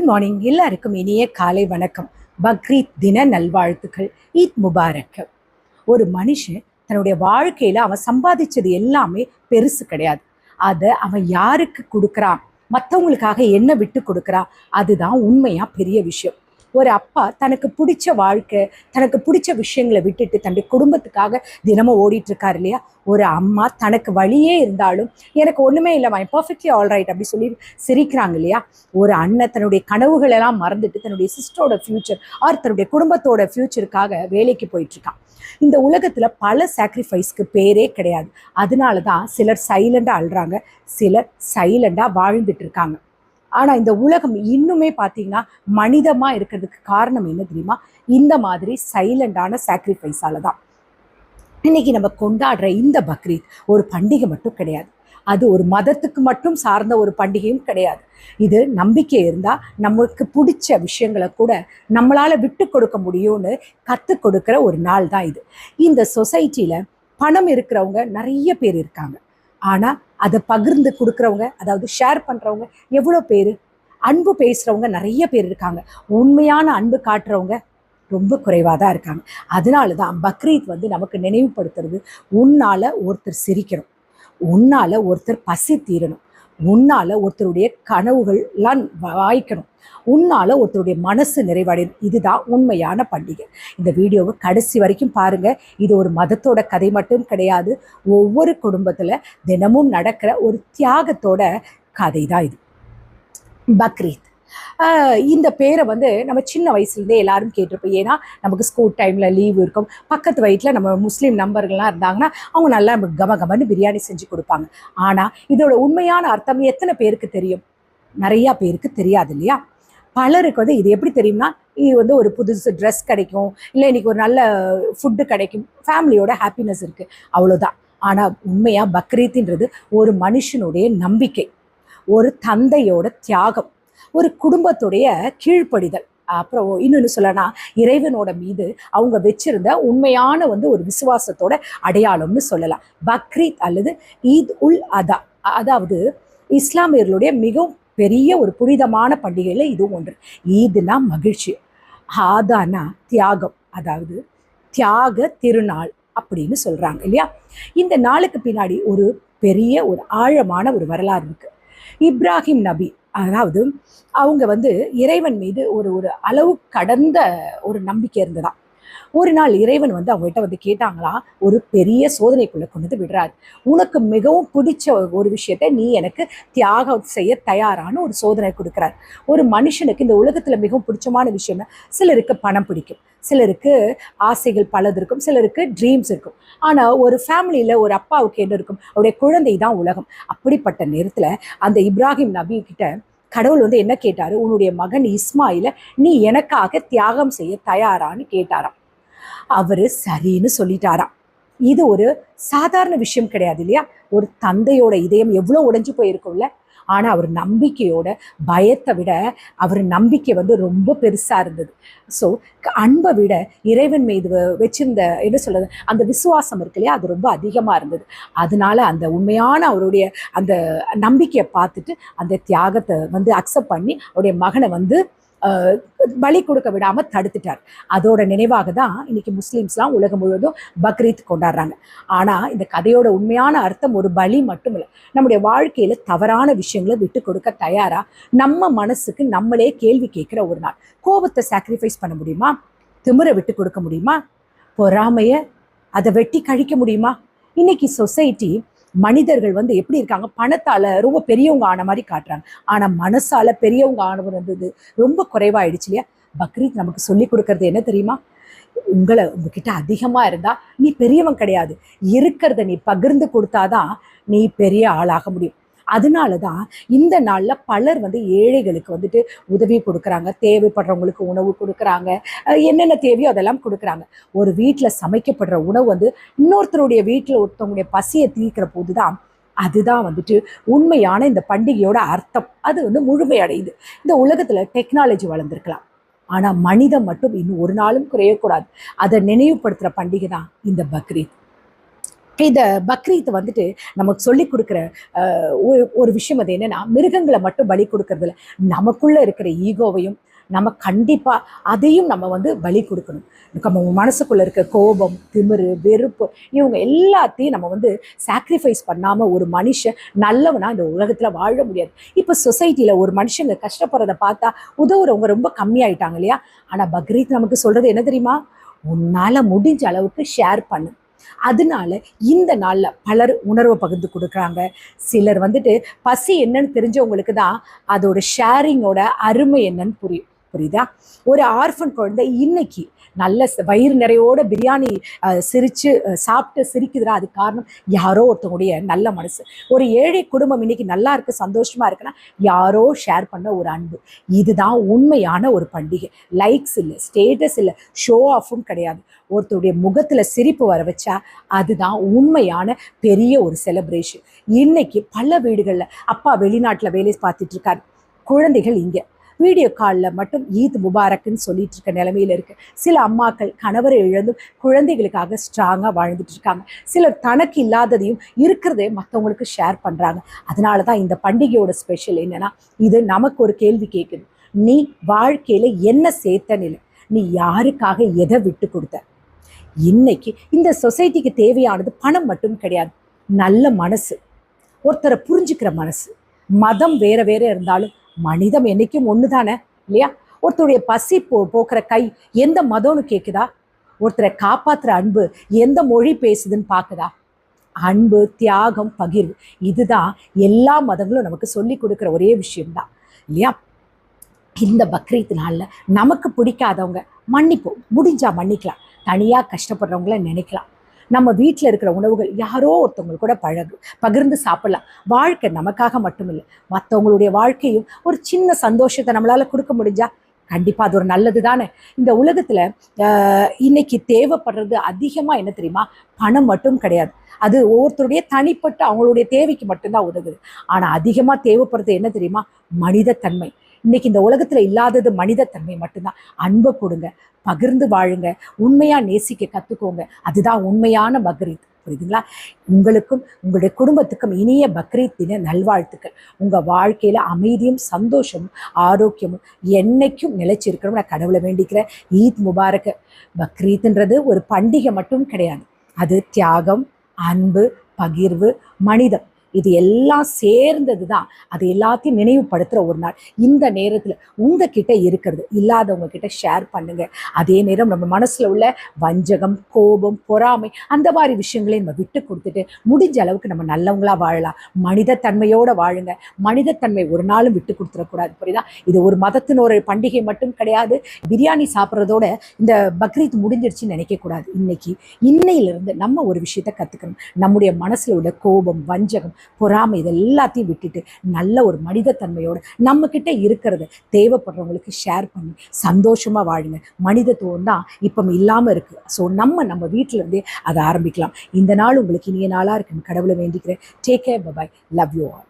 Good morning. எல்லாருக்கும் இனிய காலை வணக்கம். பக்ரீத் தின நல்வாழ்த்துக்கள். ஈத் முபாரக். ஒரு மனுஷன் தன்னுடைய வாழ்க்கையில அவன் சம்பாதிச்சது எல்லாமே பெருசு கிடையாது. அதை அவன் யாருக்கு கொடுக்குறான், மற்றவங்களுக்காக என்ன விட்டு கொடுக்குறான், அதுதான் உண்மையா பெரிய விஷயம். ஒரு அப்பா தனக்கு பிடிச்ச வாழ்க்கை, தனக்கு பிடிச்ச விஷயங்களை விட்டுட்டு தன்னுடைய குடும்பத்துக்காக தினமும் ஓடிட்டு இருக்காரு இல்லையா. ஒரு அம்மா தனக்கு வழியே இருந்தாலும் எனக்கு ஒன்றுமே இல்லைம்மா, பர்ஃபெக்ட்லி ஆல்ரைட் அப்படி சொல்லி சிரிக்கிறாங்க இல்லையா. ஒரு அண்ணன் தன்னுடைய கனவுகளெல்லாம் மறந்துட்டு தன்னுடைய சிஸ்டரோட ஃப்யூச்சர் ஆர் தன்னுடைய குடும்பத்தோட ஃப்யூச்சருக்காக வேலைக்கு போயிட்டுருக்கான். இந்த உலகத்தில் பல சாக்ரிஃபைஸ்க்கு பேரே கிடையாது. அதனால தான் சிலர் சைலண்டாக அழுறாங்க, சிலர் சைலண்டாக வாழ்ந்துட்டு இருக்காங்க. ஆனால் இந்த உலகம் இன்னுமே பார்த்தீங்கன்னா மனிதமாக இருக்கிறதுக்கு காரணம் என்ன தெரியுமா? இந்த மாதிரி சைலண்டான சாக்ரிஃபைஸால தான். இன்னைக்கு நம்ம கொண்டாடுற இந்த பக்ரீத் ஒரு பண்டிகை மட்டும் கிடையாது, அது ஒரு மதத்துக்கு மட்டும் சார்ந்த ஒரு பண்டிகையும் கிடையாது. இது நம்பிக்கை இருந்தால் நமக்கு பிடிச்ச விஷயங்களை கூட நம்மளால் விட்டு கொடுக்க முடியும்னு கற்றுக் கொடுக்குற ஒரு நாள் தான் இது. இந்த சொசைட்டியில் பணம் இருக்கிறவங்க நிறைய பேர் இருக்காங்க, ஆனால் அதை பகிர்ந்து கொடுக்குறவங்க, அதாவது ஷேர் பண்ணுறவங்க எவ்வளோ பேர்? அன்பு பேசுகிறவங்க நிறைய பேர் இருக்காங்க, உண்மையான அன்பு காட்டுறவங்க ரொம்ப குறைவாக தான் இருக்காங்க. அதனால தான் பக்ரீத் நமக்கு நினைவுபடுத்துறது, உன்னால் ஒருத்தர் சிரிக்கணும், உன்னால் ஒருத்தர் பசி தீரணும், உன்னால் ஒருத்தருடைய கனவுகள்லாம் வாய்க்கணும், உன்னால் ஒருத்தருடைய மனசு நிறைவடையணும். இதுதான் உண்மையான பண்டிகை. இந்த வீடியோவை கடைசி வரைக்கும் பாருங்கள். இது ஒரு மதத்தோட கதை மட்டும் கிடையாது, ஒவ்வொரு குடும்பத்தில் தினமும் நடக்கிற ஒரு தியாகத்தோட கதை தான் இது பக்ரீத். இந்த பேரை நம்ம சின்ன வயசுலேருந்தே எல்லாரும் கேட்டிருப்போம். ஏன்னா நமக்கு ஸ்கூல் டைமில் லீவு இருக்கும், பக்கத்து வயிற்றில் நம்ம முஸ்லீம் நண்பர்கள்லாம் இருந்தாங்கன்னா அவங்க நல்லா நமக்கு கமகமன்னு பிரியாணி செஞ்சு கொடுப்பாங்க. ஆனால் இதோட உண்மையான அர்த்தம் எத்தனை பேருக்கு தெரியும்? நிறையா பேருக்கு தெரியாது இல்லையா. பலருக்கு இது எப்படி தெரியும்னா, இது ஒரு புதுசு ட்ரெஸ் கிடைக்கும், இல்லை இன்றைக்கி ஒரு நல்ல ஃபுட்டு கிடைக்கும், ஃபேமிலியோட ஹாப்பினஸ் இருக்குது, அவ்வளோதான். ஆனால் உண்மையாக பக்ரீத்ன்றது ஒரு மனுஷனுடைய நம்பிக்கை, ஒரு தந்தையோட தியாகம், ஒரு குடும்பத்துடைய கீழ்ப்படிதல், அப்புறம் இன்னொன்று சொல்லனா இறைவனோட மீது அவங்க வச்சிருந்த உண்மையான ஒரு விசுவாசத்தோட அடையாளம்னு சொல்லலாம். பக்ரீத் அல்லது ஈத் உல் அதா, அதாவது இஸ்லாமியர்களுடைய மிகவும் பெரிய ஒரு புனிதமான பண்டிகையில் இதுவும் ஒன்று. ஈதுனா மகிழ்ச்சி, ஆதானா தியாகம், அதாவது தியாக திருநாள் அப்படின்னு சொல்கிறாங்க இல்லையா. இந்த நாளுக்கு பின்னாடி ஒரு பெரிய ஒரு ஆழமான ஒரு வரலாறு இருக்குது. இப்ராஹிம் நபி, அதாவது அவங்க இறைவன் மீது ஒரு ஒரு அளவு கடந்த ஒரு நம்பிக்கை இருந்ததாம். ஒரு நாள் இறைவன் அவங்ககிட்ட கேட்டாங்களா, ஒரு பெரிய சோதனைக்குள்ளே கொண்டு விடுறாரு. உனக்கு மிகவும் பிடிச்ச ஒரு விஷயத்தை நீ எனக்கு தியாகம் செய்ய தயாரான ஒரு சோதனை கொடுக்குறாரு. ஒரு மனுஷனுக்கு இந்த உலகத்தில் மிகவும் பிடிச்சமான விஷயம்னா, சிலருக்கு பணம் பிடிக்கும், சிலருக்கு ஆசைகள் பலது இருக்கும், சிலருக்கு ட்ரீம்ஸ் இருக்கும். ஆனால் ஒரு ஃபேமிலியில் ஒரு அப்பாவுக்கு என்ன இருக்கும்? அவருடைய குழந்தை தான் உலகம். அப்படிப்பட்ட நேரத்தில் அந்த இப்ராஹிம் நபி கிட்ட கடவுள் என்ன கேட்டார்? உன்னுடைய மகன் இஸ்மாயிலை நீ எனக்காக தியாகம் செய்ய தயாரான்னு கேட்டாராம். அவர் சரின்னு சொல்லிட்டாராம். இது ஒரு சாதாரண விஷயம் கிடையாது இல்லையா. ஒரு தந்தையோட இதயம் எவ்வளோ உடைஞ்சு போயிருக்கும்ல. ஆனால் அவர் நம்பிக்கையோட, பயத்தை விட அவர் நம்பிக்கை ரொம்ப பெருசாக இருந்தது. ஸோ அன்பை விட இறைவன் மீது வச்சிருந்த என்ன சொல்கிறது, அந்த விசுவாசம் இருக்கு இல்லையா, அது ரொம்ப அதிகமாக இருந்தது. அதனால அந்த உண்மையான அவருடைய அந்த நம்பிக்கையை பார்த்துட்டு அந்த தியாகத்தை அக்செப்ட் பண்ணி அவருடைய மகனை பலி கொடுக்க விடாமல் தடுத்துட்டார். அதோட நினைவாக தான் இன்னைக்கு முஸ்லீம்ஸ்லாம் உலகம் முழுவதும் பக்ரீத் கொண்டாடுறாங்க. ஆனால் இந்த கதையோட உண்மையான அர்த்தம் ஒரு பலி மட்டும் இல்லை. நம்முடைய வாழ்க்கையில் தவறான விஷயங்களை விட்டு கொடுக்க தயாரா நம்ம மனசுக்கு நம்மளே கேள்வி கேட்குற ஒரு நாள். கோபத்தை சாக்ரிஃபைஸ் பண்ண முடியுமா? திமிரை விட்டு கொடுக்க முடியுமா? பொறாமையை அதை வெட்டி கழிக்க முடியுமா? இன்னைக்கு சொசைட்டி மனிதர்கள் எப்படி இருக்காங்க, பணத்தால் ரொம்ப பெரியவங்க ஆன மாதிரி காட்டுறாங்க, ஆனால் மனசால பெரியவங்க ஆனவர் ரொம்ப குறைவாயிடுச்சு இல்லையா. பக்ரீத் நமக்கு சொல்லி கொடுக்கறது என்ன தெரியுமா? உங்ககிட்ட அதிகமாக இருந்தால் நீ பெரியவன் கிடையாது, இருக்கிறத நீ பகிர்ந்து கொடுத்தாதான் நீ பெரிய ஆளாக முடியும். அதனால தான் இந்த நாளில் பலர் ஏழைகளுக்கு உதவி கொடுக்குறாங்க, தேவைப்படுறவங்களுக்கு உணவு கொடுக்குறாங்க, என்னென்ன தேவையோ அதெல்லாம் கொடுக்குறாங்க. ஒரு வீட்டில் சமைக்கப்படுற உணவு இன்னொருத்தருடைய வீட்டில் ஒருத்தவங்களுடைய பசியை தீர்க்கிற போது தான் அதுதான் உண்மையான இந்த பண்டிகையோட அர்த்தம். அது முழுமையடையுது. இந்த உலகத்தில் டெக்னாலஜி வளர்ந்துருக்கலாம், ஆனால் மனிதம் மட்டும் இன்னும் ஒரு நாளும் குறையக்கூடாது. அதை நினைவுபடுத்துகிற பண்டிகை தான் இந்த பக்ரீத். இந்த பக்ரீத் வந்துட்டு நமக்கு சொல்லி கொடுக்குற ஒரு விஷயம் அது என்னன்னா, மிருகங்களை மட்டும் பலி கொடுக்கறதுல நமக்குள்ள இருக்கிற ஈகோவையும் நம்ம கண்டிப்பா அதையும் நம்ம வந்து பலி கொடுக்கணும். நம்ம மனசுக்குள்ள இருக்க கோபம், திமிரு, வெறுப்பு இவங்க எல்லாத்தையும் நம்ம வந்து சாக்ரிஃபைஸ் பண்ணாம ஒரு மனுஷன் நல்லவனா இந்த உலகத்துல வாழ முடியாது. இப்ப சொசைட்டில ஒரு மனுஷங்க கஷ்டப்படுறத பார்த்தா உதவுறவங்க ரொம்ப கம்மியாயிட்டாங்க இல்லையா? ஆனா பக்ரீத் நமக்கு சொல்றது என்ன தெரியுமா? உன்னால முடிஞ்ச அளவுக்கு ஷேர் பண்ணு. அதனால இந்த நாள்ல பலர் உணர்வை பகிர்ந்து கொடுக்குறாங்க. சிலர் வந்துட்டு பசி என்னன்னு தெரிஞ்சவங்களுக்கு தான் அதோட ஷேரிங்கோட அருமை என்னன்னு புரியுதா? ஒரு ஆர்ஃபன் குழந்தை இன்னைக்கு நல்ல வயிறு நிறையோட பிரியாணி சிரிச்சு சாப்பிட்டு சிரிக்குதுரா, அது காரணம் யாரோ ஒருத்தவங்களுடைய நல்ல மனசு. ஒரு ஏழை குடும்பம் இன்னைக்கு நல்லா இருக்கு, சந்தோஷமா இருக்குன்னா யாரோ ஷேர் பண்ண ஒரு அன்பு. இதுதான் உண்மையான ஒரு பண்டிகை. லைக்ஸ் இல்லை, ஸ்டேட்டஸ் இல்லை, ஷோ ஆஃபும் கிடையாது. ஒருத்தருடைய முகத்துல சிரிப்பு வர வச்சா அதுதான் உண்மையான பெரிய ஒரு செலிப்ரேஷன். இன்னைக்கு பல வீடுகள்ல அப்பா வெளிநாட்டுல வேலை பார்த்துட்டு இருக்காரு, குழந்தைகள் இங்க வீடியோ காலில் மட்டும் ஈத் முபாரக்குன்னு சொல்லிட்டு இருக்க நிலைமையில இருக்கு. சில அம்மாக்கள் கணவரை இழந்தும் குழந்தைகளுக்காக ஸ்ட்ராங்காக வாழ்ந்துட்டு இருக்காங்க. சிலர் தனக்கு இல்லாததையும் இருக்கிறதே மற்றவங்களுக்கு ஷேர் பண்றாங்க. அதனால தான் இந்த பண்டிகையோட ஸ்பெஷல் என்னன்னா, இது நமக்கு ஒரு கேள்வி கேட்குது. நீ வாழ்க்கையில என்ன சேர்த்தன்னு இல்லை, நீ யாருக்காக எதை விட்டு கொடுத்த? இன்னைக்கு இந்த சொசைட்டிக்கு தேவையானது பணம் மட்டும் கிடையாது, நல்ல மனசு, ஒருத்தரை புரிஞ்சுக்கிற மனசு. மதம் வேற வேற இருந்தாலும் மனிதம் என்னைக்கும் ஒன்று தானே இல்லையா? ஒருத்தருடைய பசி போக்குற கை எந்த மதம்னு கேட்குதா? ஒருத்தரை காப்பாற்றுற அன்பு எந்த மொழி பேசுதுன்னு பார்க்குதா? அன்பு, தியாகம், பகிர்வு, இதுதான் எல்லா மதங்களும் நமக்கு சொல்லி கொடுக்குற ஒரே விஷயம்தான் இல்லையா? இந்த பக்ரீத் நாளில் நமக்கு பிடிக்காதவங்க மன்னிப்போம், முடிஞ்சா மன்னிக்கலாம். தனியாக கஷ்டப்படுறவங்கள நினைக்கலாம். நம்ம வீட்டில் இருக்கிற உணவுகள் யாரோ ஒருத்தவங்க கூட பகிர்ந்து சாப்பிடலாம். வாழ்க்கை நமக்காக மட்டும் இல்லை, மற்றவங்களுடைய வாழ்க்கையும் ஒரு சின்ன சந்தோஷத்தை நம்மளால கொடுக்க முடிஞ்சா கண்டிப்பாக அது ஒரு நல்லது தானே. இந்த உலகத்தில் இன்னைக்கு தேவைப்படுறது அதிகமாக என்ன தெரியுமா? பணம் மட்டும் கிடையாது. அது ஒவ்வொருத்தருடைய தனிப்பட்ட அவங்களுடைய தேவைக்கு மட்டும்தான் உதவுது. ஆனால் அதிகமாக தேவைப்படுறது என்ன தெரியுமா? மனிதத்தன்மை. இன்னைக்கு இந்த உலகத்துல இல்லாதது மனிதத்தன்மை மட்டும்தான். அன்பை கொடுங்க, பகிர்ந்து வாழுங்க, உண்மையா நேசிக்க கத்துக்கோங்க. அதுதான் உண்மையான பக்ரீத். புரியுதுங்களா? உங்களுக்கும் உங்களுடைய குடும்பத்துக்கும் இனிய பக்ரீத் தின நல்வாழ்த்துக்கள். உங்க வாழ்க்கையில அமைதியும் சந்தோஷமும் ஆரோக்கியமும் என்னைக்கும் நிலைச்சிருக்கணும் நான் கடவுளை வேண்டிக்கிறேன். ஈத் முபாரக். பக்ரீத்ன்றது ஒரு பண்டிகை மட்டும் கிடையாது, அது தியாகம், அன்பு, பகிர்வு, மனிதம், இது எல்லாம் சேர்ந்தது தான். அது எல்லாத்தையும் நினைவுபடுத்துகிற ஒரு நாள். இந்த நேரத்தில் உங்ககிட்ட இருக்கிறது இல்லாதவங்க கிட்ட ஷேர் பண்ணுங்க. அதே நேரம் நம்ம மனசில் உள்ள வஞ்சகம், கோபம், பொறாமை அந்த மாதிரி விஷயங்களையும் நம்ம விட்டு கொடுத்துட்டு முடிஞ்ச அளவுக்கு நம்ம நல்லவங்களா வாழலாம். மனிதத்தன்மையோடு வாழுங்க. மனிதத்தன்மை ஒரு நாளும் விட்டு கொடுத்துடக்கூடாது. புரியுதா? இது ஒரு மதத்தின் ஒரு பண்டிகை மட்டும் கிடையாது. பிரியாணி சாப்பிட்றதோட இந்த பக்ரீத் முடிஞ்சிருச்சுன்னு நினைக்கக்கூடாது. இன்னையிலிருந்து நம்ம ஒரு விஷயத்த கற்றுக்கணும். நம்முடைய மனசில் உள்ள கோபம், வஞ்சகம், பொறாமை இது எல்லாத்தையும் விட்டுட்டு நல்ல ஒரு மனிதத்தன்மையோட நம்ம கிட்ட இருக்கிறத தேவைப்படுறவங்களுக்கு ஷேர் பண்ணி சந்தோஷமா வாழுங்க. மனிதத்துவம் தான் இப்போ இல்லாம இருக்கு. ஸோ நம்ம வீட்டில இருந்தே அதை ஆரம்பிக்கலாம். இந்த நாள் உங்களுக்கு இனிய நாளா இருக்குன்னு கடவுளை வேண்டிக்கிறேன். Take care, bye, love you all.